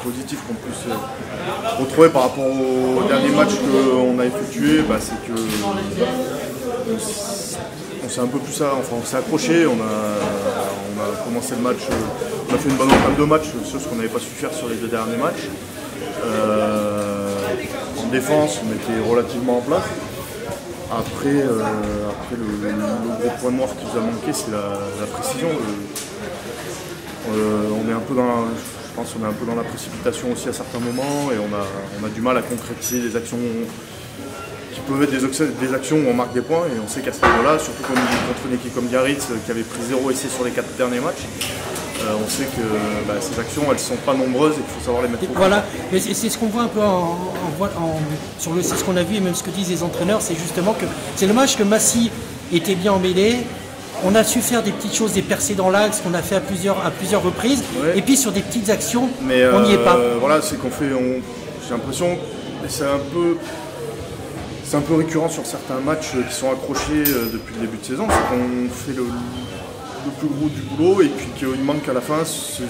positif qu'on puisse retrouver par rapport au dernier match qu'on a effectué, c'est que on s'est un peu plus on s'est accroché, on a commencé le match, on a fait une bonne entame de match, chose qu'on n'avait pas su faire sur les 2 derniers matchs. En défense, on était relativement en place. Après, le gros point noir qui nous a manqué, c'est la précision. On est un peu je pense qu'on est un peu dans la précipitation aussi à certains moments et on a du mal à concrétiser des actions qui peuvent être des actions où on marque des points, et on sait qu'à ce niveau-là, surtout contre une équipe comme Biarritz qui avait pris 0 essai sur les 4 derniers matchs, on sait que ces actions elles ne sont pas nombreuses et qu'il faut savoir les mettre au Voilà, mais c'est ce qu'on voit un peu c'est ce qu'on a vu et même ce que disent les entraîneurs, c'est justement que c'est dommage que Massy était bien emmêlé. On a su faire des petites choses, des percées dans l'axe qu'on a fait à plusieurs reprises, ouais. Et puis sur des petites actions, mais on n'y est pas. Voilà, c'est qu'on fait, j'ai l'impression, c'est un peu récurrent sur certains matchs qui sont accrochés depuis le début de saison, c'est qu'on fait le plus gros du boulot et puis qu'il manque à la fin ce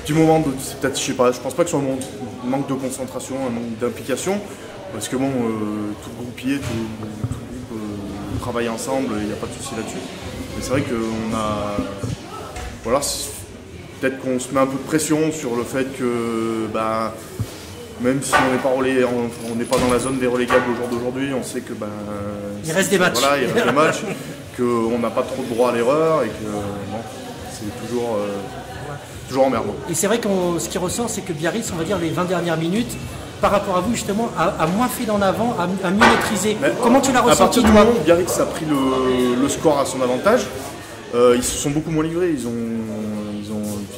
petit moment de, peut-être, je sais pas, je pense pas que ce soit un manque de concentration, un manque d'implication, parce que bon, tout le groupe y est, tout le groupe travaille ensemble, il n'y a pas de souci là-dessus. Mais c'est vrai qu'on a, voilà, peut-être qu'on se met un peu de pression sur le fait que, même si on n'est pas dans la zone des relégables au jour d'aujourd'hui, on sait que il reste des matchs. Voilà, il reste des matchs, qu'on n'a pas trop de droit à l'erreur et que bon, c'est toujours emmerdant. Et c'est vrai que ce qui ressort, c'est que Biarritz, on va dire les 20 dernières minutes, par rapport à vous justement, a moins fait d'en avant, a mieux maîtrisé. Mais comment tu l'as ressenti? À partir du moment où Biarritz a pris le score à son avantage, ils se sont beaucoup moins livrés.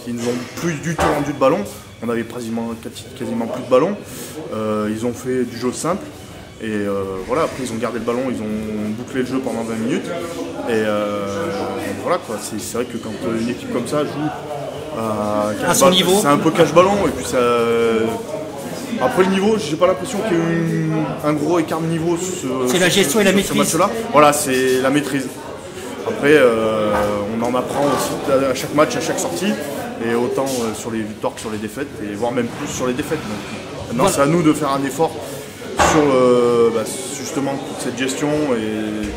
Ils nous ont plus du tout rendu de ballon. On avait quasiment plus de ballon. Ils ont fait du jeu simple. Et voilà, après ils ont gardé le ballon, ils ont bouclé le jeu pendant 20 minutes. Et voilà quoi, c'est vrai que quand une équipe comme ça joue à son niveau, c'est un peu cache-ballon. Et puis ça. Après le niveau, j'ai pas l'impression qu'il y ait eu un gros écart de niveau c'est la gestion et la maîtrise. Ce match-là. Voilà, c'est la maîtrise. Après, on en apprend aussi à chaque match, à chaque sortie, et autant sur les victoires que sur les défaites, et voire même plus sur les défaites. Donc, maintenant, c'est à nous de faire un effort sur justement toute cette gestion et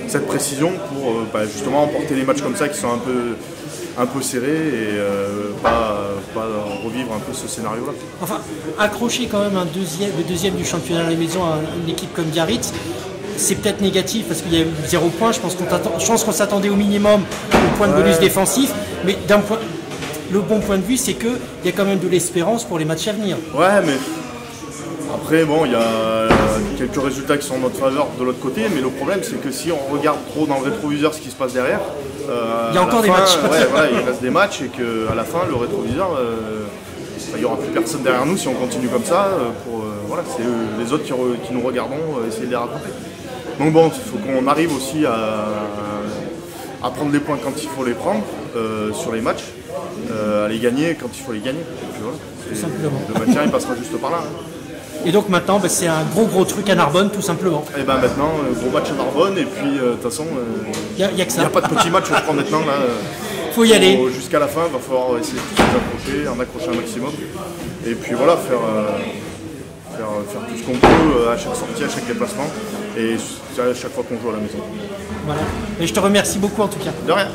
cette précision pour justement emporter les matchs comme ça qui sont un peu serrés et pas revivre un peu ce scénario-là. Enfin, accrocher quand même le deuxième du championnat à la maison à une équipe comme Biarritz, c'est peut-être négatif parce qu'il y a eu 0 points. Je pense qu'on s'attendait au minimum au point de bonus défensif, mais le bon point de vue, c'est qu'il y a quand même de l'espérance pour les matchs à venir. Ouais, mais après, bon, il y a quelques résultats qui sont en notre faveur de l'autre côté, mais le problème, c'est que si on regarde trop dans le rétroviseur ce qui se passe derrière, il y a encore des matchs. Voilà, il reste des matchs et qu'à la fin, le rétroviseur, il n'y aura plus personne derrière nous si on continue comme ça. Voilà, c'est les autres qui nous regardons essayer de les rattraper. Donc bon, il faut qu'on arrive aussi à prendre les points quand il faut les prendre sur les matchs, à les gagner quand il faut les gagner. Et puis voilà, tout simplement. Le maintien il passera juste par là. Et donc maintenant, c'est un gros truc à Narbonne, tout simplement. Et maintenant, gros match à Narbonne, et puis de toute façon, il n'y a pas de petit match, je crois maintenant. Là, faut y aller. Jusqu'à la fin, il va falloir essayer de s'accrocher, en accrocher un maximum. Et puis voilà, faire tout ce qu'on peut à chaque sortie, à chaque déplacement, et à chaque fois qu'on joue à la maison. Voilà. Et je te remercie beaucoup en tout cas. De rien.